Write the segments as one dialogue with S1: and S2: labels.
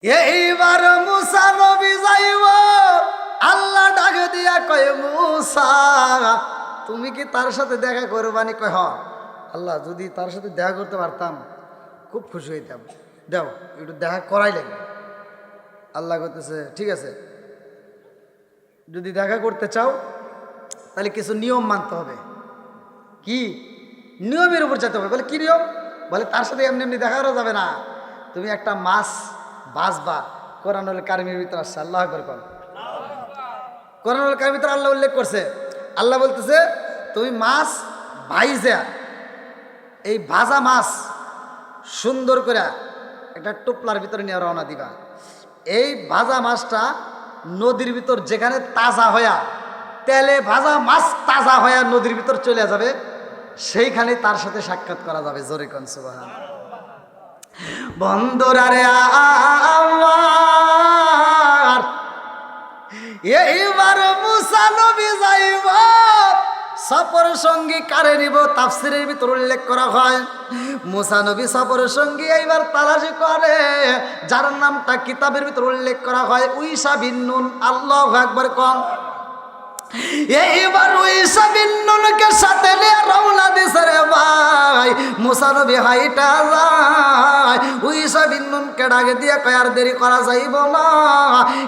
S1: এইবার মুসা নবী যাইব, আল্লাহ ডাক দিয়া কয় মুসা তুমি কি তার সাথে দেখা করবানি? কয় হ। আল্লাহ যদি তার সাথে দেখা করতে পারতাম খুব খুশি হইতাম, দাও একটু দেখা করাইলেন। আল্লাহ করতেছে ঠিক আছে, যদি দেখা করতে চাও তাহলে কিছু নিয়ম মানতে হবে। কি নিয়মের উপর যেতে হবে? বলে কি নিয়ম? বলে তার সাথে এমনি এমনি দেখা করা যাবে না, তুমি একটা মাছ বাঁচবা। কোরআনুল কারিমের ভিতরে আসছে, আল্লাহ আকবার কর। কোরআনুল কারিমের ভিতরে আল্লাহ উল্লেখ করছে, আল্লাহ বলতেছে তুমি মাছ ভাইজা, এই ভাজা মাছ সুন্দর করে একটা টোপলার ভিতরে নিয়ে রওনা দিবা। এই ভাজা মাছটা নদীর ভিতর যেখানে তাজা হয়া, তেলে ভাজা মাছ তাজা হয়া নদীর ভিতর চলে যাবে, সেইখানে তার সাথে সাক্ষাৎ করা যাবে। জোরে কোন সুবহান। বন্ধুরা রে আমার, এইবার মুসা নবী যাইব, সফর সঙ্গী কারে নিব? তাফসীরের ভিতর উল্লেখ করা হয় মুসা নবী সফর সঙ্গী এইবার তালাশি করে, যার নামটা কিতাবের ভিতর উল্লেখ করা হয় উইসা বিন নুন। আল্লাহু আকবার কোন। এইবার উইসা বিন নুনকে সাথে নিয়ে রওনা দিছে রে ভাই। মুসা নবী হাইটা যায়, উইসা বিন নুনকে ডাকে দিয়ে কয় আর দেরি করা যাইব না,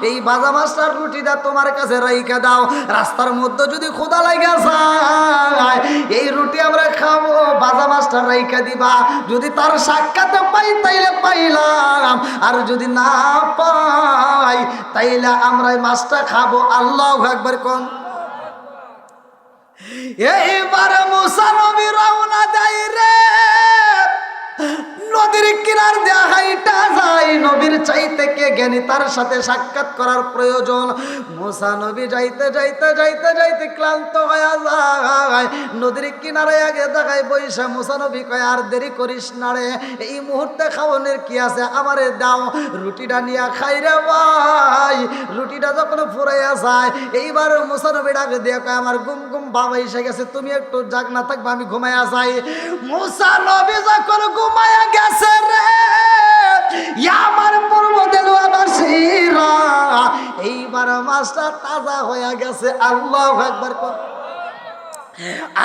S1: এই ভাজা মাছটার রুটিটা তোমার কাছে রাইখা দাও, রাস্তার মধ্যে যদি ক্ষুধা লাগা যায় এই রুটি আমরা খাবো, ভাজা মাছটা রাইখা দিবা। যদি তার সাক্ষাৎ পাই তাইলে পাইলাম, আর যদি না পাই তাইলে আমরা এই মাছটা খাবো। আল্লাহু আকবার কোন। এইবার মুসা নবী রওনা দেয় রে, নদীর কিনার দিয়া হাইটা যায়। নবীর চাইতে কে জ্ঞানী, তার সাথে সাক্ষাৎ করার প্রয়োজন। মুসা নবী যাইতে যাইতে যাইতে যাইতে ক্লান্ত হয়ে যায়, নদীর কিনারে আগে জায়গায় বইসা মুসা নবী কয় আর দেরি করিস না রে, এই মুহূর্তে খাওয়ানোর কি আছে, আমারে দাও, রুটিটা নিয়ে খাই রে ভাই। রুটিটা যখন ফুরাইয়া যায়, এইবার মুসা নবী ডাকে দিয়ে কয় আমার ঘুম ঘুম বাবা এসে গেছে, তুমি একটু জাগ না থাকবে, আমি ঘুমাইয়া যাই। মুসা নবী যখন ঘুমাইয়া গেছে রে, আমার পূর্ব দেলওয়াবাসীরা, এইবার মাছটা তাজা হয়ে গেছে। আল্লাহু আকবার কর।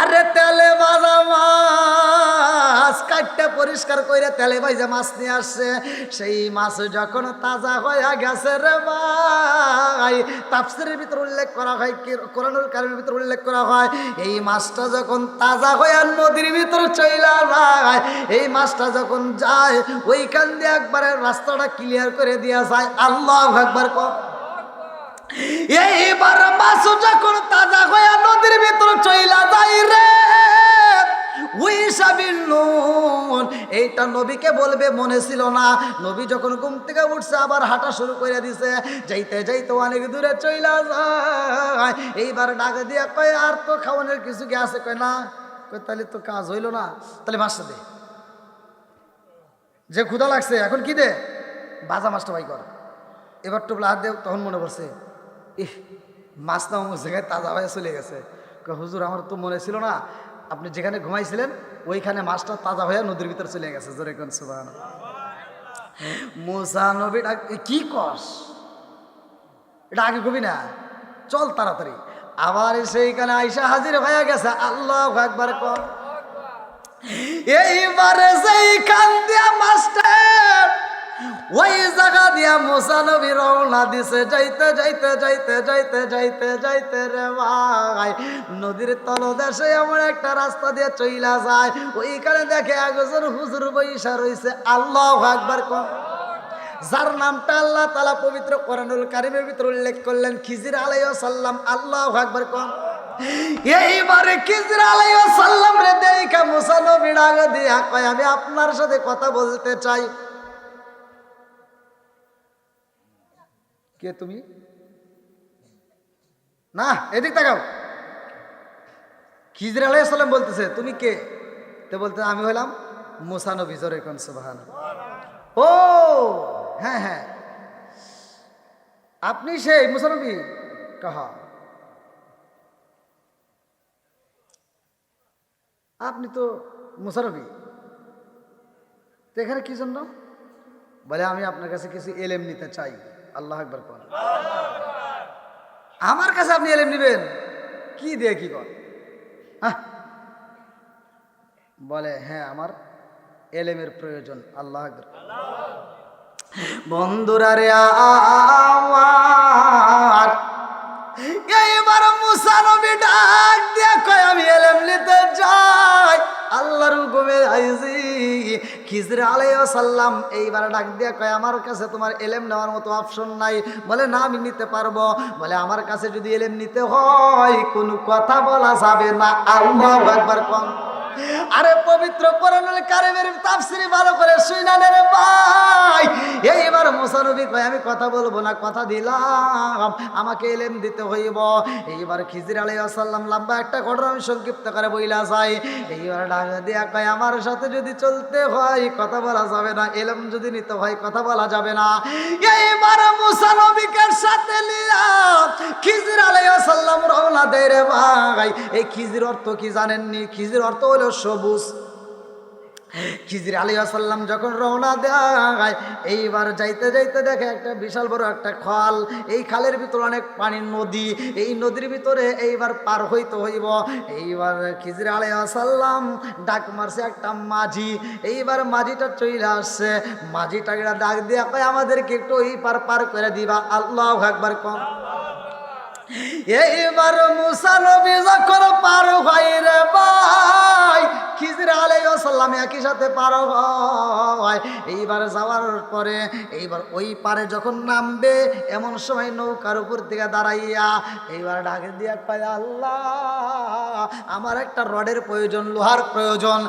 S1: আরে তেলে ভাজা মাছ কাটতে পরিষ্কার করে তেলে ভাজা মাছ নিয়ে আসছে, সেই মাছ যখন তাজা হয়ে গেছে রে ভাই, তাফসীরের ভিতর উল্লেখ করা হয়, কোরআনুল কারীমের ভিতর উল্লেখ করা হয়, এই মাছটা যখন তাজা হয়ে নদীর ভিতর চইলা যায়, এই মাছটা যখন যায় ওইখান দিয়ে একবারে রাস্তাটা ক্লিয়ার করে দেওয়া যায়। আল্লাহু আকবার কর। এইবার মাছ যখন তাজা হয়ে নদীর ভিতর চইলা যায় রে, উইসা বিন নুন এইটা নবীকে বলবে মনে ছিল না। নবী যখন ঘুম থেকে উঠছে আবার হাঁটা শুরু করে দিছে, যাইতে যাইতে অনেক দূরে চইলা যায়। এইবার ডাক দিয়া কয় আর তো খাওয়ানোর কিছু কি আছে? কয় না। কয় তাহলে তো কাজ হইল না, তাহলে মাছটা দে, যে ক্ষুধা লাগছে এখন কি দে, ভাজা মাছটা ভাই কর। এবার টোপলা হাত দে। তখন মনে পড়ছে ইহ, মাছ না অমুক জায়গায় তাজা হয়ে চলে গেছে। হুজুর আমার তো মনে ছিল না, আপনি যেখানে ঘুমাইছিলেন ওইখানে মাছটা তাজা হয়ে নদীর ভিতর চলে গেছে। জোরে কোন সুবহানাল্লাহ। মুসা নবী কি কস, এটা আগে কবি না, চল তাড়াতাড়ি। আবার সেইখানে আইসা হাজির হয়ে গেছে। আল্লাহু আকবার কর। এইবারে সেইখান দিয়া মাস্টার ওই জায়গা দিয়া মুসা নবী রওনা দিছে, যাইতে যাইতে যাইতে যাইতে যাইতে যাইতে রে ভাই, নদীর তলদেশে এমন একটা রাস্তা দিয়ে চইলা যায়, ওইখানে দেখে একজন হুজুর বইসা রইছে। আল্লাহু আকবার কর। যার নামটা আল্লাহ তাআলা পবিত্র কোরআনুল কারীমের ভিতর উল্লেখ করলেন, খিজির আলাইহিস সালাম। আল্লাহু আকবার কর। এইবারে খিজির আলাইহিস সালাম রে দেখা মুসা নবী ডাক দিয়া কয় আমি আপনার সাথে কথা বলতে চাই। কে তুমি? না, এদিক তাকাও। খিজির আলাইহিস সালাম বলতেছে তুমি কে? তো বলতে আমি হলাম মুসা নবী। জোরে কোন সুবহানাল্লাহ। ও হ্যাঁ হ্যাঁ, আপনি সেই মুসা নবী? কাহা, আপনি তো মুসা নবী, তো এখানে কি জন্য? বলে আমি আপনার কাছে কিছু এলেম নিতে চাই। আল্লাহু আকবার কোন। আমার কাছে আপনি এলেম নেবেন? কি দিয়ে কি কর? বলে হ্যাঁ আমার এলেমের প্রয়োজন। আল্লাহু আকবার। বন্ধুরা রে আমার, এইবার মুসা নবী ডাক দিয়া কয় আমি এলেম নিতে যাই। আল্লাহর হুকুমে আইছি। খিজর আলাইহিস সালাম এইবার ডাক দিয়া কয় আমার কাছে তোমার এলেম নেওয়ার মতো অপশন নাই। বলে না আমি নিতে পারবো। বলে আমার কাছে যদি এলেম নিতে হয় কোনো কথা বলা যাবে না। আল্লাহু আকবার কোন। আরে পবিত্র কোরআনুল কারীমের তাফসীর ভালো করে শুইনা নে রে ভাই। এইবার মুসা নবী কয় আমি কথা বলবো না, কথা দিলাম আমাকে এলেম দিতে হইব। এইবার খিজির আলাইহিস সালাম লম্বা একটা ঘটনা আমি সংক্ষিপ্ত করে বইলা যাই। এইবার ডাক দিয়া কয় আমার সাথে যদি চলতে হয় কথা বলা যাবে না, এলেম যদি নিতে হয় কথা বলা যাবে না। এইবার মুসা নবীকে সাথে নিয়া খিজির আলাইহিস সালাম রওনা দেয় রে ভাই। এই খিজির অর্থ কি জানেননি? খিজির অর্থ হলো সবুজ। খিজির আলাইহিস সালাম যখন রওনা দেয় এইবার যাইতে যাইতে দেখে একটা বিশাল বড় একটা খাল। এই খালের ভিতরে অনেক পানি, নদী। এই নদীর ভিতরে এইবার পার হইতে হইব। এইবার খিজির আলাইহিস সালাম ডাক মারছে একটা মাঝি। এইবার মাঝিটা চলে আসছে। মাঝিটাকে ডাক দিয়া কয় আমাদেরকে একটু এই পার পার করে দিবা। আল্লাহু আকবার কোন। এইবার মুসা নবী যখন পার হয় রে ভাই, খিজির আলাইহিস সালাম একই সাথে পার হয়। এইবার যাওয়ার পরে এইবার ওই পারে যখন নামবে এমন সময় নৌকার উপর থেকে দাঁড়াইয়া এইবার ডাকে দিয়া কয় আল্লাহ আমার একটা রডের প্রয়োজন, লোহার প্রয়োজন।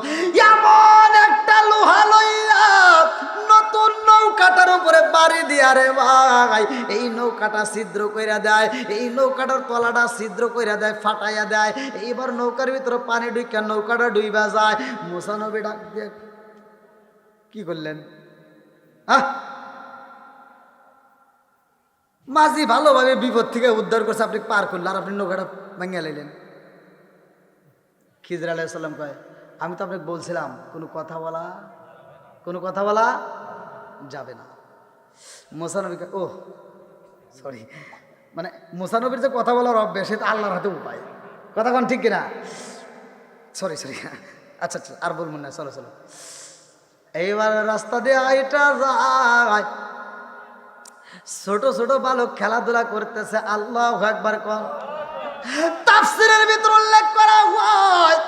S1: এমন একটা লোহা লইয়া নতুন নৌকাটার উপরে বাড়ি দিয়া রে ভাই এই নৌকাটা ছিদ্র কইরা দেয়, এই নৌকাটার তলাটা ছিদ্র কইরা দেয়, ফাটাইয়া দেয়। এইবার নৌকার ভিতরে পানি ঢুইকা নৌকাটা ডুইবা যায়। মুসা নবী ডাক দিয়ে কি করলেন? মাঝি ভালোভাবে বিপদ থেকে উদ্ধার করছে, আপনি পার করলেন আর আপনি নৌকাটা ভাঙিয়া লাইলেন। খিজির আলাইহিস সালাম কয় আমি তো আপনাকে বলছিলাম কোনো কথা বলা যাবে না। মুসা নবী ও সরি, মানে মুসা নবীর যে কথা বলার অভ্যাস সেটা আল্লাহর হাতে উপায়। কথা কোন ঠিক কিনা? সরি আচ্ছা আর বলবো না, চলো। এইবার রাস্তা দিয়ে আইটা যায়, ছোট ছোট বালক খেলাধুলা করতেছে। আল্লাহু আকবার কোন। তাফসীরের ভিতর উল্লেখ করা হয়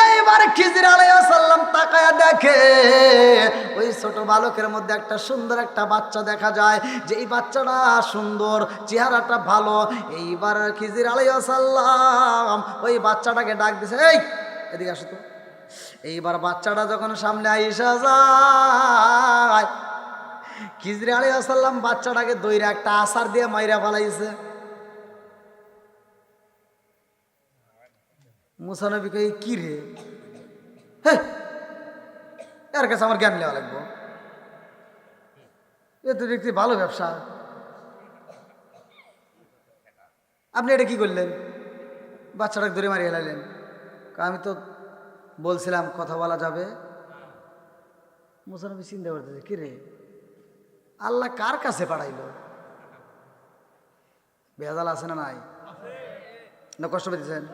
S1: এইবার খিজির আলাইহিস সালাম তাকায়া দেখে ওই ছোট বালকের মধ্যে একটা সুন্দর একটা বাচ্চা দেখা যায়। যে এই বাচ্চাটা সুন্দর, চেহারাটা ভালো। এইবার খিজির আলাইহিস সালাম ওই বাচ্চাটাকে ডাক দিছে, এই এদিকে আসো তো। এইবার বাচ্চাটা যখন সামনে আইসা যায় খিজির আলাইহিস সালাম বাচ্চাটাকে দইরা একটা আছাড় দিয়ে মাইরা ফেলাইছে। মুসা নবী কই কি রে, এর কাছে আমার জ্ঞান নেওয়া লাগবো, এ তো দেখছি ভালো ব্যবসা। আপনি এটা কি করলেন? বাচ্চাটাকে ধরে মারিয়ে লাইলেন। আমি তো বলছিলাম কথা বলা যাবে। মুসা নবী চিন্তা করতেছে কি রে আল্লাহ কার কাছে পাঠাইল? বেজাল আছে না নাই? না কষ্ট পেতেছেন?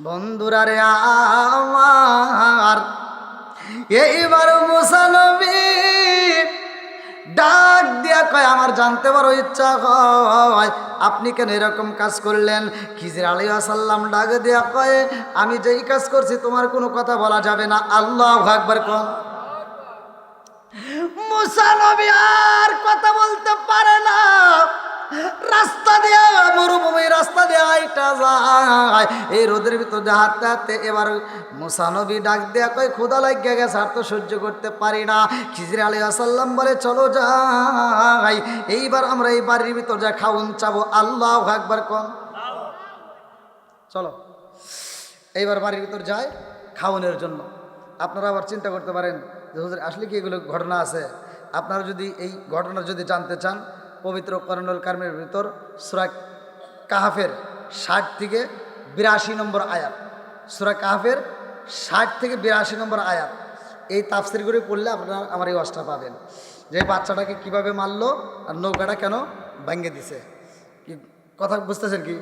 S1: বন্ধুরা রে আমার, এইবার মুসা নবী ডাক দিয়া কয় আমার জানতে বড় ইচ্ছা হয় আপনি কেন এরকম কাজ করলেন? খিজির আলাইহিস সালাম ডাক দিয়া কয় আমি যেই কাজ করছি তোমার কোনো কথা বলা যাবে না। আল্লাহু আকবার কোন। মুসা নবী আর কথা বলতে পারে না। রাস্তা দিয়ে মরুভূমি রাস্তা দিয়ে আইটা যায়, এই রোদের ভিতর দিয়ে হাঁটতে হাঁটতে এবার মুসা নবী ডাক দেয়া কয় ক্ষুধা লাগিয়া গেছে, আর তো সহ্য করতে পারি না। খিজির আলাইহিস সালাম বলে চলো যাই, এইবার আমরা এই বাড়ির ভিতর যা খাউন চাবো। আল্লাহু আকবার কোন। চলো এইবার বাড়ির ভিতর যায় খাওয়ানোর জন্য। আপনারা আবার চিন্তা করতে পারেন যে হুজুর আসলে কি এগুলো ঘটনা আছে? আপনারা যদি এই ঘটনা যদি জানতে চান পবিত্র কোরআনুল কারীমের ভিতর সূরা কাহফের 60 থেকে 82 নম্বর আয়াত, সূরা কাহফের 60 থেকে 82 নম্বর আয়াত, এই তাফসীরগুলো পড়লে আপনারা আমার এই ওয়াজটা পাবেন। যে বাচ্চাটাকে কিভাবে মারলো আর নৌকাটা কেন ভেঙে দিছে। কি কথা বুঝতেছেন কি?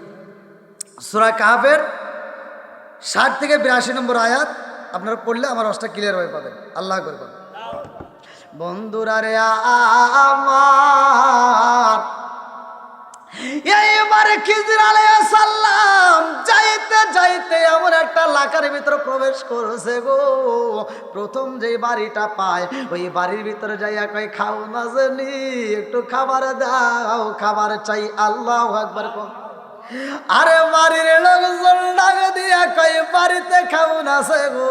S1: সূরা কাহফের 60 থেকে 82 নম্বর আয়াত আপনারা পড়লে আমার রসটা ক্লিয়ার হয়ে পাবেন। আল্লাহ আকবার বলেন। বন্ধুরা রে আমার, এইবারে খিজির আলাইহিস সালাম যাইতে যাইতে এমন একটা লাকার ভিতরে প্রবেশ করেছে গো। প্রথম যে বাড়িটা পায় ওই বাড়ির ভিতরে যাইয়া কয়, খাও না জানি, একটু খাবার দাও, খাবার চাই। আল্লাহু আকবার কোন। আরে বাড়ির লোকজন ডাক দিয়া কয়, বাড়িতে খাউন আছে গো,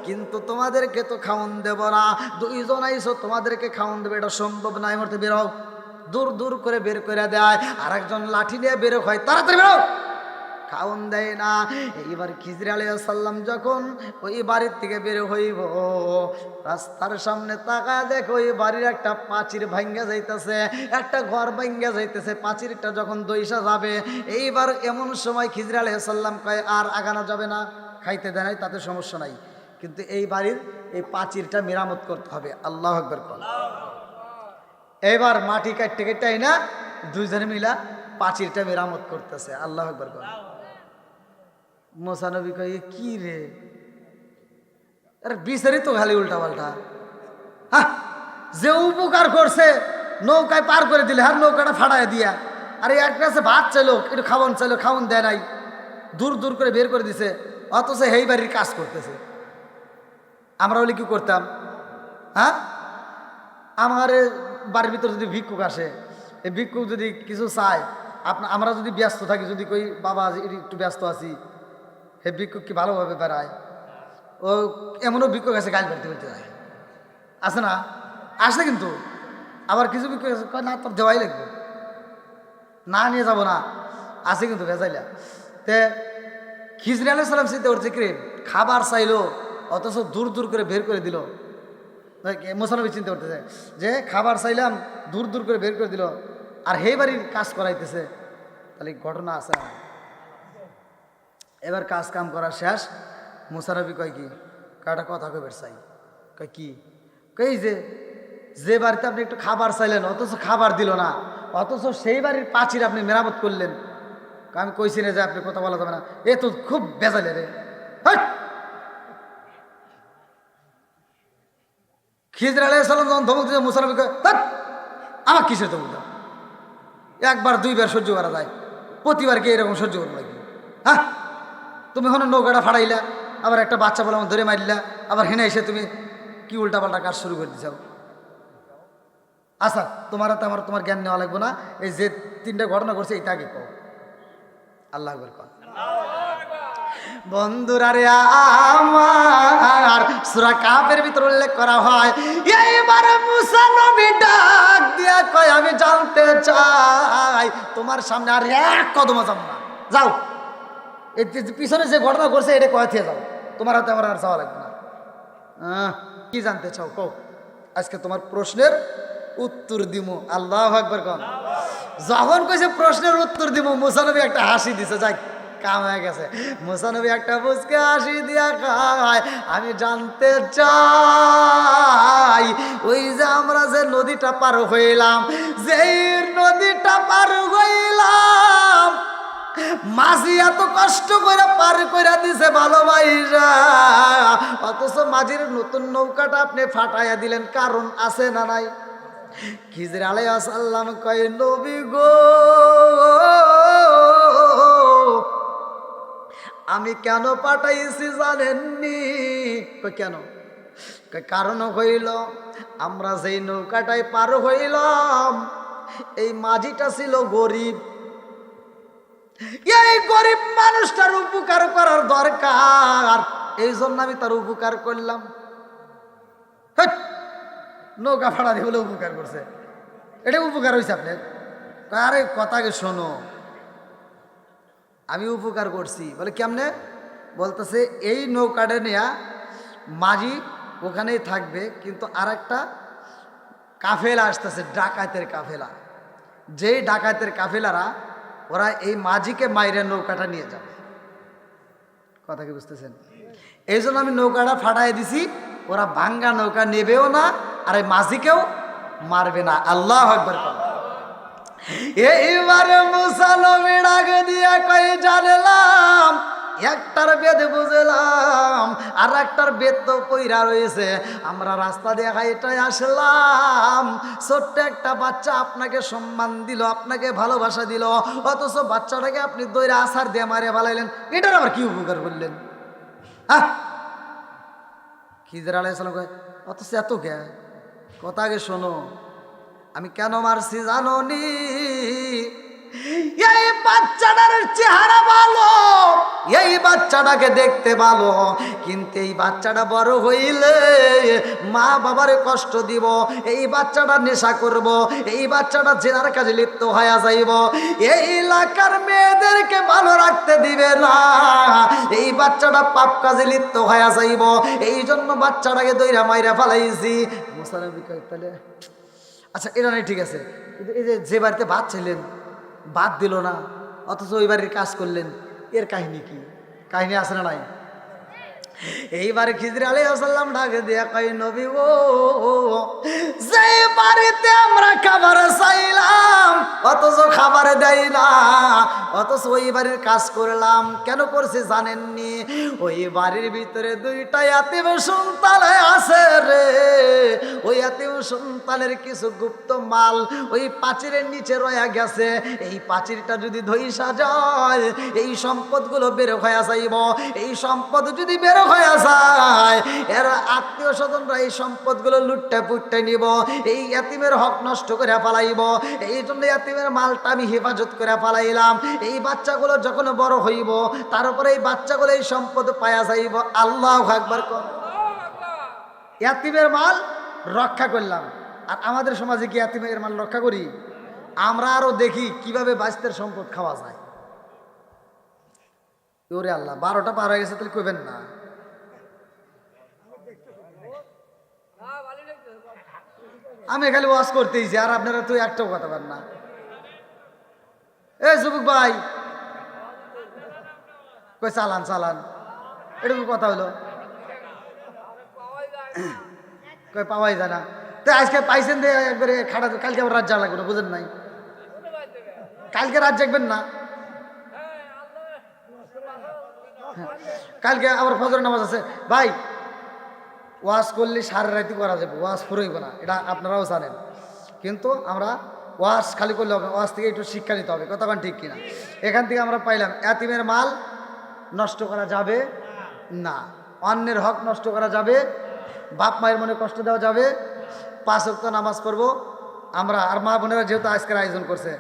S1: কিন্তু তোমাদেরকে তো খাউন দেব না, দুইজন আইসো, তোমাদেরকে খাউন দেবে, এটা সম্ভব না, এই মুহূর্তে বের হও। দূর দূর করে বের করে দেয়, আর একজন লাঠি নিয়ে বের হয়, তাড়াতাড়ি বেরো, খাউন দেয় না। এইবার খিজির আলাইহিস সালাম যখন ওই বাড়ির থেকে বের হইব, রাস্তার সামনে তাকায় দেখো ওই বাড়ির একটা পাঁচির ভাঙ্গা যাইতেছে, একটা ঘর ভাঙ্গা যাইতেছে, পাঁচিরটা যখন দইসা যাবে, এইবার এমন সময় খিজির আলাইহিস সালাম কয়, আর আগানো যাবে না, খাইতে দেয় নাই তাতে সমস্যা নাই, কিন্তু এই বাড়ির এই পাঁচিরটা মেরামত করতে হবে। আল্লাহু আকবার বল। এইবার মাটি কাটতে কাটতে না দুইজনে মিলা পাঁচিরটা মেরামত করতেছে। আল্লাহু আকবার বল। মুসা নবী কয়, কি রে, আরে বিচারি তো খালি উল্টা পাল্টা। হ্যাঁ, যে উপকার করছে নৌকায় পার করে দিলে, হ্যাঁ নৌকাটা ফাটায় দিয়া, আরে এক কাছে ভাত চাইলো, একটু খাওয়ান চাইলো, খাওয়ান দেয় নাই, দূর দূর করে বের করে দিছে, অথচ এই বাড়ির কাজ করতেছে। আমরা হলে কি করতাম? হ্যাঁ, আমার বাড়ির ভিতরে যদি ভিক্ষুক আসে, এই ভিক্ষুক যদি কিছু চায়, আমরা যদি ব্যস্ত থাকি, যদি কই বাবা একটু ব্যস্ত আছি, হে ভিক্ষুক কি ভালোভাবে বেড়ায়? ও এমনও ভিক্ষুক আছে গাল বেড়তে বেড়তে যায়, আছে না? আসে, কিন্তু আবার কিছু ভিক্ষুক আছে কয়, না তোর দেওয়াই লাগবে, না নিয়ে যাবো না, আছে কিন্তু ভেজাইলা। তে খিজির আলাইহিস সালাম চিন্তা করছে, কি রে, খাবার চাইলো অথচ দূর দূর করে বের করে দিল। মুসা নবী চিন্তা করতেছে যে খাবার চাইলাম, দূর দূর করে বের করে দিল, আর হে বাড়ির কাজ করাইতেছে, তাহলে ঘটনা আছে না? এবার কাজ কাম করা শেষ, মুসা নবী কয়, কি কয়টা কথা কইবার চাই। কয় কি? কই যে বাড়িতে আপনি একটু খাবার চাইলেন অথচ খাবার দিল না, অথচ সেই বাড়ির পাঁচির আপনি মেরামত করলেন। আমি কইছি না যে আপনি কথা বলা যাবে না, এ তো খুব বেজালে রে। খিজির আলাইহিস সালাম যখন ধমক দিয়েছে, মুসা নবী কয়, আমার কিসের ধমক দাও? একবার দুইবার সহ্য করা যায়, প্রতিবার কি এরকম সহ্য করবো নাকি? হ্যাঁ, তুমি এখন নৌকাটা ফাড়াইলা, আবার একটা বাচ্চা বলে আমার ধরে মারলা, আবার হেনে এসে তুমি কি উল্টাপাল্টা কাজ শুরু করে দিছাও। আচ্ছা, তোমার জ্ঞান নেওয়া লাগবে না, এই যে 3টা ঘটনা করছে এইটা আগে কও। আল্লাহ আকবার কও। বন্ধুরা রে আমার, সূরা কাহফের ভিতর উল্লেখ করা হয়, এইবার মুসা নবী ডাক দিয়া কয়, আমি জানতে চাই তোমার সামনে আর এক কদম যাব না, যাও, এই পিছনে যে ঘটনা করছে এটা কয় থেকে যাও, তোমার হাতে আমার আর যাওয়া লাগবে না। কি জানতে চাও কও, আজকে তোমার প্রশ্নের উত্তর দিমু। আল্লাহু আকবার কও। যখন কইছে প্রশ্নের উত্তর দিমু, মুসা নবী একটা হাসি দিছে, যাই কাম হয়ে গেছে। মুসা নবী একটা মুচকে হাসি দিয়া খায়, আমি জানতে চাই ওই যে আমরা যে নদীটা পার হইলাম, যেই নদীটা পার হইলাম, মাঝি এত কষ্ট করে পার করে দিছে ভালোবাসা, অথচ মাঝির নতুন নৌকাটা আপনি ফাটাইয়া দিলেন, কারণ আছে না নাই? খিজির আলাইহিস সালাম কয়, নবী গো, আমি কেন পাঠাইছি জানেননি? কেন? কারণ হইল, আমরা যেই নৌকাটায় পার হইলাম, এই মাঝিটা ছিল গরিব, এই গরিব মানুষটার উপকার করার দরকার, এই জন্য আমি তার উপকার করলাম। নৌকা ভাড়া দিয়ে বলে উপকার করছে, এটা উপকার হয়েছে আপনার? আরে কথাকে শোনো, আমি উপকার করছি বলে কেমনে? বলতেছে, এই নৌকাটা নেয়া মাঝি ওখানেই থাকবে, কিন্তু আর একটা কাফেলা আসতেছে, ডাকাতের কাফেলা, যেই ডাকাতের কাফেলারা ওরা এই মাঝিকে মাইরে নৌকাটা নিয়ে যাবে। কথা কি বুঝতেছেন? এই জন্য আমি নৌকাটা ফাটাই দিছি, ওরা ভাঙ্গা নৌকা নেবেও না, আর এই মাঝিকেও মারবে না। আল্লাহু আকবার। এইবারে মুসা নবী ডাক দিয়া কই জানলাম একটার বেদ বুঝলাম আর একটার বেদ তো পইরা রয়েছে। আমরা রাস্তা দিয়ে হাইটাই আসলাম, ছোট্ট একটা বাচ্চা আপনাকে সম্মান দিল, আপনাকে ভালোবাসা দিল, অথচ বাচ্চাটাকে আপনি দইরা আছাড় দিয়ে মারে ফেলাইলেন। এটার আবার কি উপকার করলেন? হ্যাঁ, খিজির আলাইহিস সালাম কয় অথচ এত কে কথা আগে শোনো, আমি কেন মারছি জানো নি? এই বাচ্চাটার চেহারা ভালো, এই বাচ্চাটাকে দেখতে ভালো, কিন্তু এই বাচ্চাটা বড় হইলে মা বাবারে কষ্ট দিব, এই বাচ্চাটা নেশা করব, এই বাচ্চাটা জেনার কাজে লিপ্ত হয়ে যাইব, এই এলাকার মেয়েদেরকে ভালো রাখতে দিবে না, এই বাচ্চাটা পাপ কাজে লিপ্ত হয়ে যাইব, এই জন্য বাচ্চাটাকে দইরা মাইরা ফালাইছি। মুসা নবী কয় তাহলে আচ্ছা এটা নাই, ঠিক আছে, কিন্তু এই যে বাড়িতে ভাত ছিলেন ভাত দিল না, অথচ ওই বাড়ির কাজ করলেন, এর কাহিনী কি? কাহিনী আছে না নাই? এইবারে খিজির আলাইহিস সালাম ডাকে দিয়া কই নবী ও যে বাড়িতে আমরা খাবার চাইলাম অথচ খাবার দেয় না, অথচ ওই বাড়ির কাজ করলাম, কেন করছি জানেননি? ওই বাড়ির ভিতরে দুইটা ইয়াতীম সন্তান আছে রে, ওই ইয়াতীম সন্তানের কিছু গুপ্ত মাল ওই পাঁচিরের নিচে রয়ে গেছে, এই পাঁচিরটা যদি ধইসা যায় এই সম্পদগুলো বের হয়ে যাইব, এই সম্পদ যদি বের হয়ে যায় এর আত্মীয় স্বজনরা এই সম্পদগুলো লুটটা পুটটা নিব, এই ইয়াতীমের হক নষ্ট করে ফেলাইব, এই জন্য ইয়াতীমের মালটা আমি হেফাজত করে ফেলাইলাম, এই বাচ্চাগুলো যখন বড় হইব তারপরে এই বাচ্চাগুলো এই সম্পদ পাওয়া যাইব। আল্লাহু আকবার। ইয়াতীমের মাল রক্ষা করলাম, আর আমাদের সমাজে কি ইয়াতীমের মাল রক্ষা করি? আমরা আরো দেখি কিভাবে বাচ্চাদের সম্পদ খাওয়া যায়। ওরে আল্লাহ, 12টা পার হয়ে গেছে, তাহলে কইবেন না। আমি খালি ওয়াজ করতেইছি আর আপনারা তো একটাও কথা বলেন না। এ যুবক ভাই কই চালান চালান, এরকম কথা হলো কই পাওয়াই যায় না। তো আজকে পাইছেন দিয়ে একবারে খাটা, কালকে আবার রাত যাওয়া লাগবে না, বুঝেন নাই? কালকে রাত জাগবেন না, কালকে আবার ফজর নামাজ আছে ভাই। ওয়াজ করলে সারা রাতি করা যাবে, ওয়াজ ফুরইব না, এটা আপনারাও জানেন, কিন্তু আমরা ওয়াজ খালি করলে হবে, ওয়াজ থেকে একটু শিক্ষা নিতে হবে, কথা ঠিক কিনা? এখান থেকে আমরা পাইলাম ইয়াতীমের মাল নষ্ট করা যাবে না, অন্যের হক নষ্ট করা যাবে, বাপ মায়ের মনে কষ্ট দেওয়া যাবে, 5 ওয়াক্ত নামাজ পড়বো আমরা, আর মা বোনেরা যেহেতু আজকের আয়োজন করছে